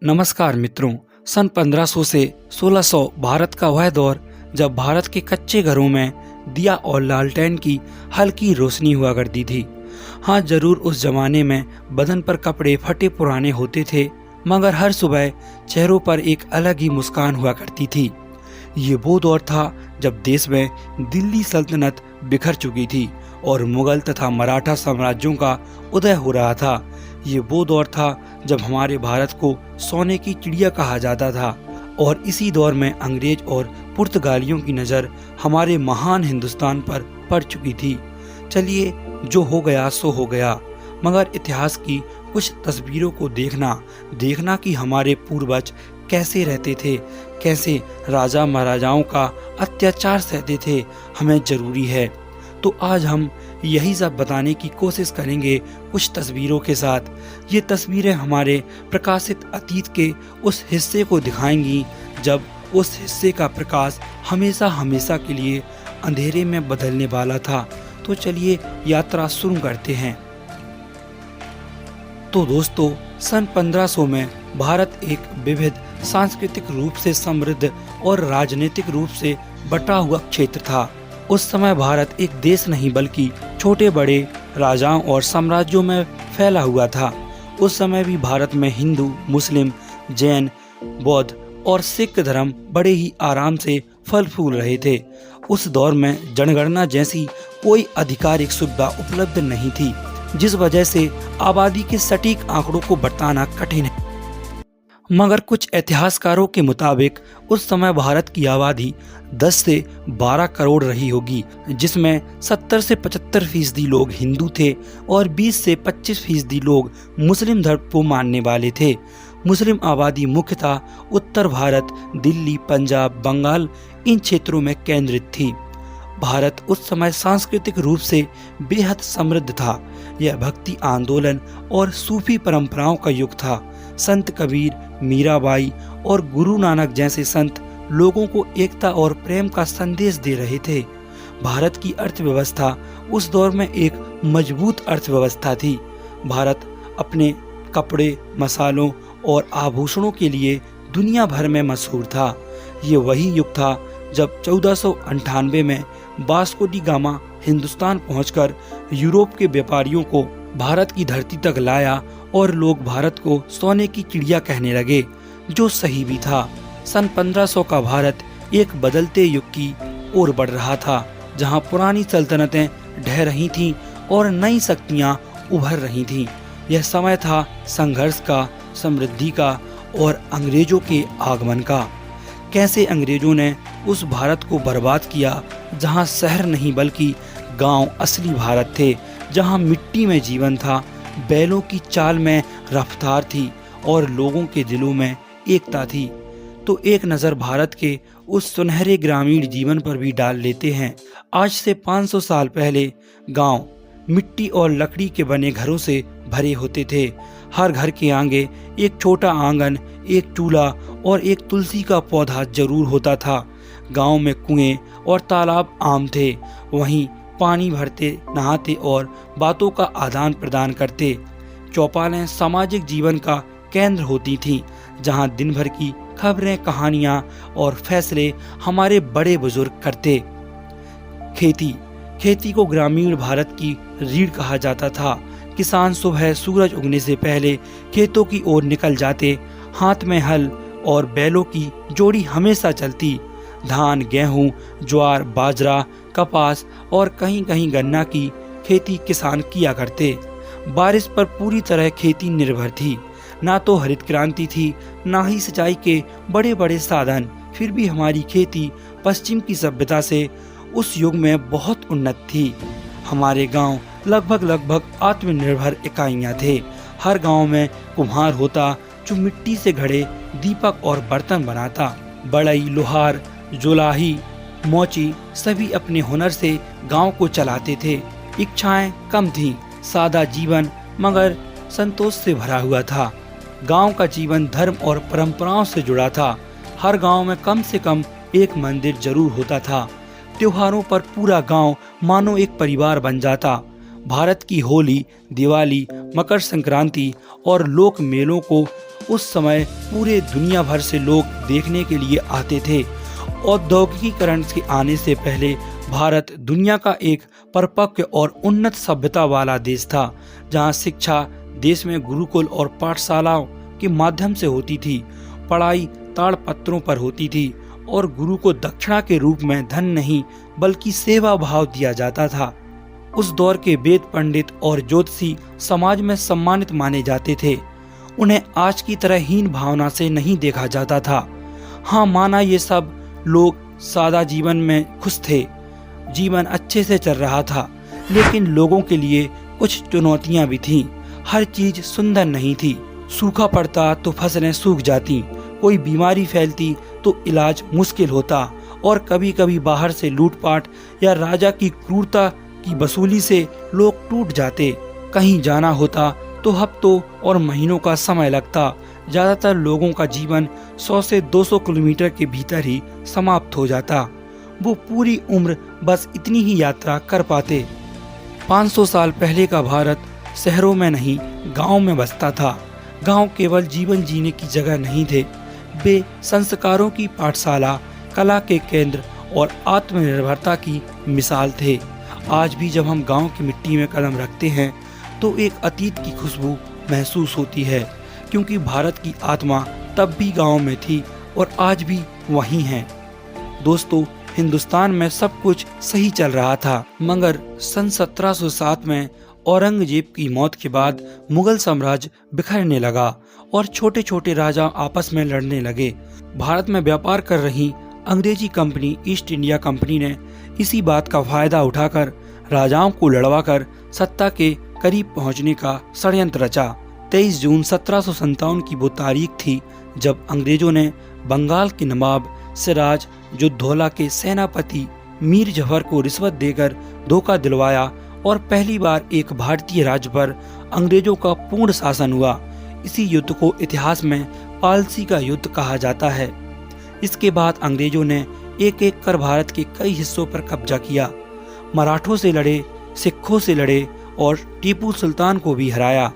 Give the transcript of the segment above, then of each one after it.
नमस्कार मित्रों। सन 1500 से 1600 भारत का वह दौर जब भारत के कच्चे घरों में दिया और लालटेन की हल्की रोशनी हुआ करती थी। हाँ, जरूर उस जमाने में बदन पर कपड़े फटे पुराने होते थे, मगर हर सुबह चेहरों पर एक अलग ही मुस्कान हुआ करती थी। ये वो दौर था जब देश में दिल्ली सल्तनत बिखर चुकी थी और मुगल तथा मराठा साम्राज्यों का उदय हो रहा था। ये वो दौर था जब हमारे भारत को सोने की चिड़िया कहा जाता था और इसी दौर में अंग्रेज और पुर्तगालियों की नज़र हमारे महान हिंदुस्तान पर पड़ चुकी थी। चलिए, जो हो गया सो हो गया, मगर इतिहास की कुछ तस्वीरों को देखना कि हमारे पूर्वज कैसे रहते थे, कैसे राजा महाराजाओं का अत्याचार सहते थे, हमें जरूरी है। तो आज हम यही सब बताने की कोशिश करेंगे कुछ तस्वीरों के साथ। ये तस्वीरें हमारे प्रकाशित अतीत के उस हिस्से को दिखाएंगी जब उस हिस्से का प्रकाश हमेशा हमेशा के लिए अंधेरे में बदलने वाला था। तो चलिए यात्रा शुरू करते हैं। तो दोस्तों, सन 1500 में भारत एक विविध सांस्कृतिक रूप से समृद्ध और राजनीतिक रूप से बटा हुआ क्षेत्र था। उस समय भारत एक देश नहीं बल्कि छोटे बड़े राजाओं और साम्राज्यों में फैला हुआ था। उस समय भी भारत में हिंदू, मुस्लिम, जैन, बौद्ध और सिख धर्म बड़े ही आराम से फल फूल रहे थे। उस दौर में जनगणना जैसी कोई आधिकारिक सुविधा उपलब्ध नहीं थी, जिस वजह से आबादी के सटीक आंकड़ों को बताना कठिन है। मगर कुछ इतिहासकारों के मुताबिक उस समय भारत की आबादी 10 से 12 करोड़ रही होगी, जिसमें 70 से 75% लोग हिंदू थे और 20 से 25% लोग मुस्लिम धर्म को मानने वाले थे। मुस्लिम आबादी मुख्यतः उत्तर भारत, दिल्ली, पंजाब, बंगाल इन क्षेत्रों में केंद्रित थी। भारत उस समय सांस्कृतिक रूप से बेहद समृद्ध था। यह भक्ति आंदोलन और सूफी परंपराओं का युग था। संत कबीर, मीराबाई और गुरु नानक जैसे संत लोगों को एकता और प्रेम का संदेश दे रहे थे। भारत की अर्थव्यवस्था उस दौर में एक मजबूत अर्थव्यवस्था थी। भारत अपने कपड़े, मसालों और आभूषणों के लिए दुनिया भर में मशहूर था। ये वही युग था जब 1498 में वास्को डी गामा हिंदुस्तान पहुंचकर यूरोप के व्यापारियों को भारत की धरती तक लाया और लोग भारत को सोने की चिड़िया कहने लगे, जो सही भी था। सन 1500 का भारत एक बदलते युग की ओर बढ़ रहा था, जहां पुरानी सल्तनतें ढह रही थीं और नई शक्तियां उभर रही थीं। यह समय था संघर्ष का, समृद्धि का और अंग्रेजों के आगमन का। कैसे अंग्रेजों ने उस भारत को बर्बाद किया जहां शहर नहीं बल्कि गांव असली भारत थे, जहां मिट्टी में जीवन था, बैलों की चाल में रफ्तार थी और लोगों के दिलों में एकता थी। तो एक नज़र भारत के उस सुनहरे ग्रामीण जीवन पर भी डाल लेते हैं। आज से 500 साल पहले गांव मिट्टी और लकड़ी के बने घरों से भरे होते थे। हर घर के आगे एक छोटा आंगन, एक चूल्हा और एक तुलसी का पौधा जरूर होता था। गांव में कुएं और तालाब आम थे। वहीं पानी भरते, नहाते और बातों का आदान प्रदान करते। चौपालें सामाजिक जीवन का केंद्र होती थीं, जहां दिन भर की खबरें, कहानियां और फैसले हमारे बड़े बुजुर्ग करते। खेती को ग्रामीण भारत की रीढ़ कहा जाता था। किसान सुबह सूरज उगने से पहले खेतों की ओर निकल जाते। हाथ में हल और बैलों की जोड़ी हमेशा चलती। धान, गेहूं, ज्वार, बाजरा, कपास और कहीं कहीं गन्ना की खेती किसान किया करते। बारिश पर पूरी तरह खेती निर्भर थी। ना तो हरित क्रांति थी, ना ही सिंचाई के बड़े बड़े साधन। फिर भी हमारी खेती पश्चिम की सभ्यता से उस युग में बहुत उन्नत थी। हमारे गांव लगभग आत्मनिर्भर इकाइयां थे। हर गांव में कुम्हार होता जो मिट्टी से घड़े दीपक और बर्तन बनाता। बढ़ई, लोहार, जुलाही, मोची सभी अपने हुनर से गांव को चलाते थे। इच्छाएं कम थीं, सादा जीवन मगर संतोष से भरा हुआ था। गांव का जीवन धर्म और परंपराओं से जुड़ा था। हर गांव में कम से कम एक मंदिर जरूर होता था। त्योहारों पर पूरा गांव मानो एक परिवार बन जाता। भारत की होली, दिवाली, मकर संक्रांति और लोक मेलों को उस समय पूरे दुनिया भर से लोग देखने के लिए आते थे। औद्योगिकीकरण के आने से पहले भारत दुनिया का एक परिपक्व और उन्नत सभ्यता वाला देश था, जहां शिक्षा देश में गुरुकुल और पाठशालाओं के माध्यम से होती थी। पढ़ाई ताड़पत्रों पर होती थी और गुरु को दक्षिणा के रूप में धन नहीं बल्कि सेवा भाव दिया जाता था। उस दौर के वेद पंडित और ज्योतिषी समाज में सम्मानित माने जाते थे। उन्हें आज की तरह हीन भावना से नहीं देखा जाता था। हाँ, माना ये सब लोग सादा जीवन में खुश थे, जीवन अच्छे से चल रहा था, लेकिन लोगों के लिए कुछ चुनौतियां भी थीं। हर चीज सुंदर नहीं थी। सूखा पड़ता तो फसलें सूख जाती, कोई बीमारी फैलती तो इलाज मुश्किल होता और कभी कभी बाहर से लूटपाट या राजा की क्रूरता की वसूली से लोग टूट जाते। कहीं जाना होता तो हफ्तों और महीनों का समय लगता। ज्यादातर लोगों का जीवन 100 से 200 किलोमीटर के भीतर ही समाप्त हो जाता। वो पूरी उम्र बस इतनी ही यात्रा कर पाते। 500 साल पहले का भारत शहरों में नहीं, गांव में बसता था। गांव केवल जीवन जीने की जगह नहीं थे, वे संस्कारों की पाठशाला, कला के केंद्र और आत्मनिर्भरता की मिसाल थे। आज भी जब हम गांव की मिट्टी में कदम रखते हैं तो एक अतीत की खुशबू महसूस होती है, क्योंकि भारत की आत्मा तब भी गांव में थी और आज भी वहीं है। दोस्तों, हिंदुस्तान में सब कुछ सही चल रहा था, मगर सन 1707 में औरंगजेब की मौत के बाद मुगल साम्राज्य बिखरने लगा और छोटे छोटे राजा आपस में लड़ने लगे। भारत में व्यापार कर रही अंग्रेजी कंपनी ईस्ट इंडिया कंपनी ने इसी बात का फायदा उठाकर राजाओं को लड़वाकर सत्ता के करीब पहुंचने का षड्यंत्र रचा। 23 जून 1757 की वो तारीख थी जब अंग्रेजों ने बंगाल के नवाब सिराज दुद्दौला के सेनापति मीर जफर को रिश्वत देकर धोखा दिलवाया और पहली बार एक भारतीय राज्य पर अंग्रेजों का पूर्ण शासन हुआ। इसी युद्ध को इतिहास में पालसी का युद्ध कहा जाता है। इसके बाद अंग्रेजों ने एक एक कर भारत के कई हिस्सों पर कब्जा किया। मराठों से लड़े, सिखों से लड़े और टीपू सुल्तान को भी हराया।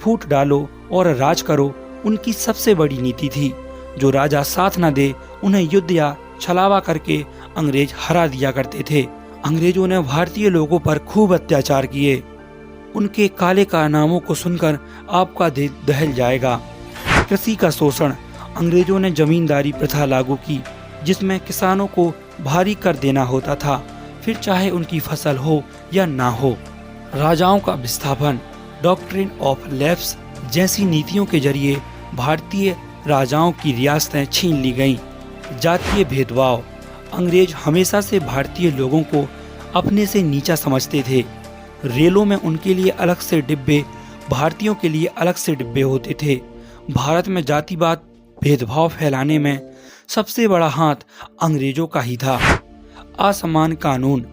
फूट डालो और राज करो उनकी सबसे बड़ी नीति थी। जो राजा साथ न दे उन्हें युद्ध या छलावा करके अंग्रेज हरा दिया करते थे। अंग्रेजों ने भारतीय लोगों पर खूब अत्याचार किए। उनके काले कारनामों को सुनकर आपका दिल दहल जाएगा। कृषि का शोषण, अंग्रेजों ने जमींदारी प्रथा लागू की, जिसमें किसानों को भारी कर देना होता था, फिर चाहे उनकी फसल हो या ना हो। राजाओं का विस्थापन, डॉक्ट्रिन ऑफ लैप्स जैसी नीतियों के जरिए भारतीय राजाओं की रियासतें छीन ली गईं। जातीय भेदभाव, अंग्रेज हमेशा से भारतीय लोगों को अपने से नीचा समझते थे। रेलों में उनके लिए अलग से डिब्बे, भारतीयों के लिए अलग से डिब्बे होते थे। भारत में जातिवाद भेदभाव फैलाने में सबसे बड़ा हाथ अंग्रेजों का ही था। असमान कानून,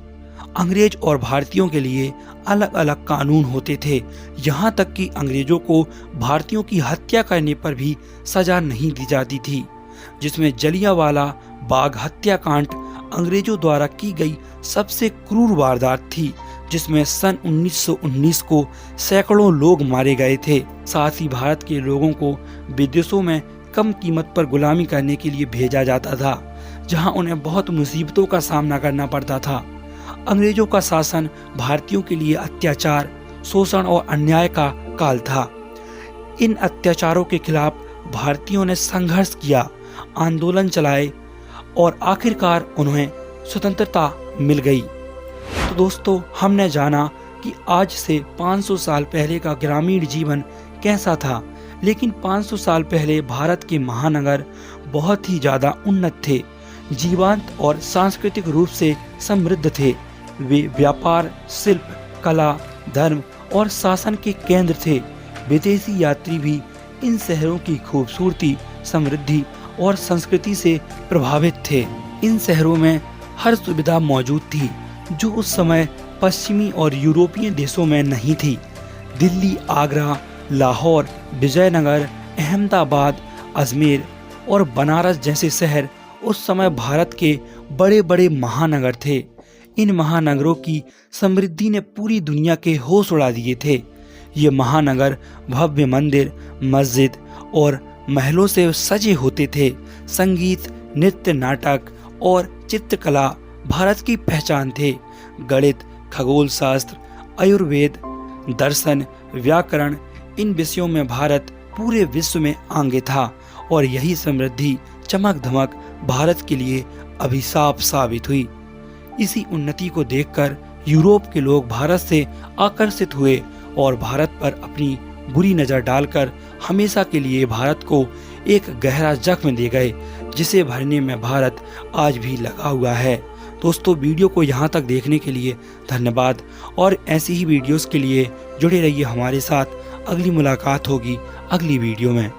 अंग्रेज और भारतीयों के लिए अलग अलग कानून होते थे। यहाँ तक कि अंग्रेजों को भारतीयों की हत्या करने पर भी सजा नहीं दी जाती थी, जिसमें जलियांवाला बाग हत्याकांड अंग्रेजों द्वारा की गई सबसे क्रूर वारदात थी, जिसमें सन 1919 को सैकड़ों लोग मारे गए थे। साथ ही भारत के लोगों को विदेशों में कम कीमत पर गुलामी करने के लिए भेजा जाता था, जहां उन्हें बहुत मुसीबतों का सामना करना पड़ता था। अंग्रेजों का शासन भारतीयों के लिए अत्याचार, शोषण और अन्याय का काल था। इन अत्याचारों के खिलाफ भारतीयों ने संघर्ष किया, आंदोलन चलाए और आखिरकार उन्हें स्वतंत्रता मिल गई। तो दोस्तों, हमने जाना कि आज से 500 साल पहले का ग्रामीण जीवन कैसा था, लेकिन 500 साल पहले भारत के महानगर बहुत ही ज्यादा उन्नत थे, जीवंत और सांस्कृतिक रूप से समृद्ध थे। वे व्यापार, शिल्प, कला, धर्म और शासन के केंद्र थे। विदेशी यात्री भी इन शहरों की खूबसूरती, समृद्धि और संस्कृति से प्रभावित थे। इन शहरों में हर सुविधा मौजूद थी जो उस समय पश्चिमी और यूरोपीय देशों में नहीं थी। दिल्ली, आगरा, लाहौर, विजयनगर, अहमदाबाद, अजमेर और बनारस जैसे शहर उस समय भारत के बड़े बड़े महानगर थे। इन महानगरों की समृद्धि ने पूरी दुनिया के होश उड़ा दिए थे। ये महानगर भव्य मंदिर, मस्जिद और महलों से सजे होते थे। संगीत, नृत्य, नाटक और चित्रकला भारत की पहचान थे। गणित, खगोल शास्त्र, आयुर्वेद, दर्शन, व्याकरण, इन विषयों में भारत पूरे विश्व में आगे था और यही समृद्धि, चमक धमक भारत के लिए अभिशाप साबित हुई। इसी उन्नति को देखकर यूरोप के लोग भारत से आकर्षित हुए और भारत पर अपनी बुरी नजर डालकर हमेशा के लिए भारत को एक गहरा जख्म दे गए, जिसे भरने में भारत आज भी लगा हुआ है। दोस्तों, वीडियो को यहाँ तक देखने के लिए धन्यवाद और ऐसी ही वीडियोस के लिए जुड़े रहिए हमारे साथ। अगली मुलाकात होगी अगली वीडियो में।